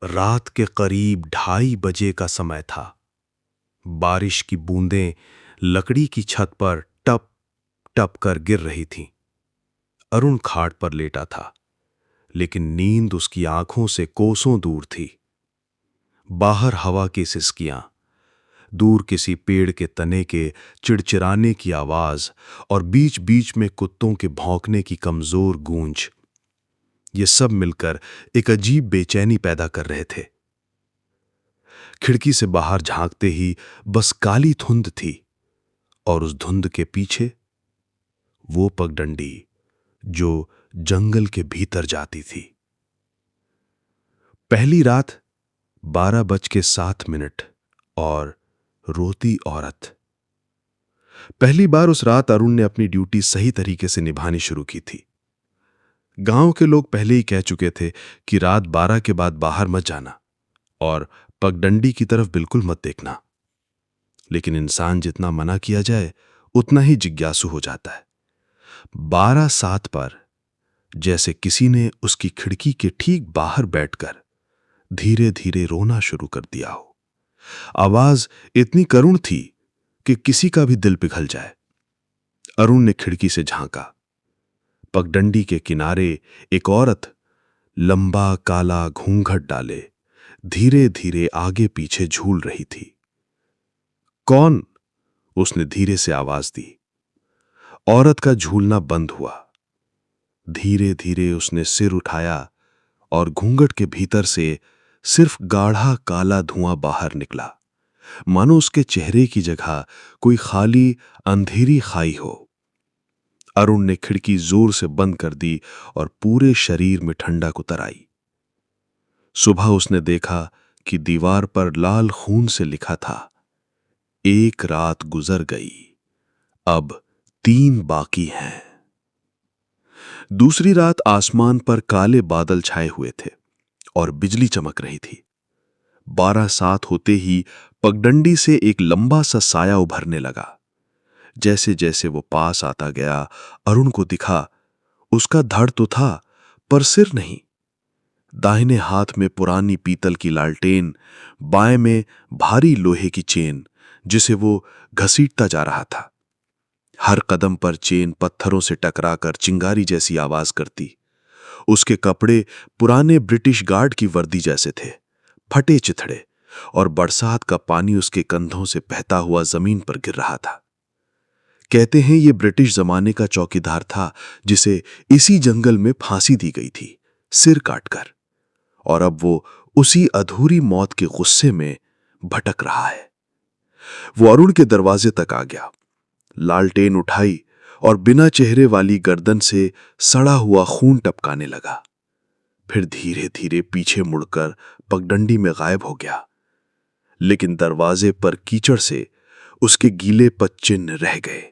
रात के करीब 2:30 का समय था। बारिश की बूंदें लकड़ी की छत पर टप टप कर गिर रही थीं। अरुण खाट पर लेटा था, लेकिन नींद उसकी आंखों से कोसों दूर थी। बाहर हवा की सिसकियां, दूर किसी पेड़ के तने के चिड़चिड़ाने की आवाज और बीच बीच में कुत्तों के भौंकने की कमजोर गूंज, ये सब मिलकर एक अजीब बेचैनी पैदा कर रहे थे। खिड़की से बाहर झांकते ही बस काली धुंध थी, और उस धुंध के पीछे वो पगडंडी जो जंगल के भीतर जाती थी। पहली रात 12:07 और रोती औरत। पहली बार उस रात अरुण ने अपनी ड्यूटी सही तरीके से निभानी शुरू की थी। गांव के लोग पहले ही कह चुके थे कि रात 12 के बाद बाहर मत जाना और पगडंडी की तरफ बिल्कुल मत देखना। लेकिन इंसान जितना मना किया जाए उतना ही जिज्ञासु हो जाता है। 12:07 पर जैसे किसी ने उसकी खिड़की के ठीक बाहर बैठकर धीरे धीरे रोना शुरू कर दिया हो। आवाज इतनी करुण थी कि किसी का भी दिल पिघल जाए। अरुण ने खिड़की से झांका। पगडंडी के किनारे एक औरत लंबा काला घूंघट डाले धीरे धीरे आगे पीछे झूल रही थी। कौन? उसने धीरे से आवाज दी। औरत का झूलना बंद हुआ। धीरे धीरे उसने सिर उठाया और घूंघट के भीतर से सिर्फ गाढ़ा काला धुआं बाहर निकला, मानो उसके चेहरे की जगह कोई खाली अंधेरी खाई हो। अरुण ने खिड़की जोर से बंद कर दी और पूरे शरीर में ठंडक उतर आई। सुबह उसने देखा कि दीवार पर लाल खून से लिखा था, एक रात गुजर गई, अब 3 बाकी हैं। दूसरी रात आसमान पर काले बादल छाए हुए थे और बिजली चमक रही थी। 12:07 होते ही पगडंडी से एक लंबा सा साया उभरने लगा। जैसे जैसे वो पास आता गया, अरुण को दिखा उसका धड़ तो था पर सिर नहीं। दाहिने हाथ में पुरानी पीतल की लालटेन, बाएं में भारी लोहे की चेन जिसे वो घसीटता जा रहा था। हर कदम पर चेन पत्थरों से टकराकर चिंगारी जैसी आवाज करती। उसके कपड़े पुराने ब्रिटिश गार्ड की वर्दी जैसे थे, फटे चिथड़े, और बरसात का पानी उसके कंधों से बहता हुआ जमीन पर गिर रहा था। कहते हैं ये ब्रिटिश जमाने का चौकीदार था जिसे इसी जंगल में फांसी दी गई थी, सिर काटकर, और अब वो उसी अधूरी मौत के गुस्से में भटक रहा है। वो अरुण के दरवाजे तक आ गया, लालटेन उठाई और बिना चेहरे वाली गर्दन से सड़ा हुआ खून टपकाने लगा। फिर धीरे धीरे पीछे मुड़कर पगडंडी में गायब हो गया, लेकिन दरवाजे पर कीचड़ से उसके गीले पदचिन्ह रह गए।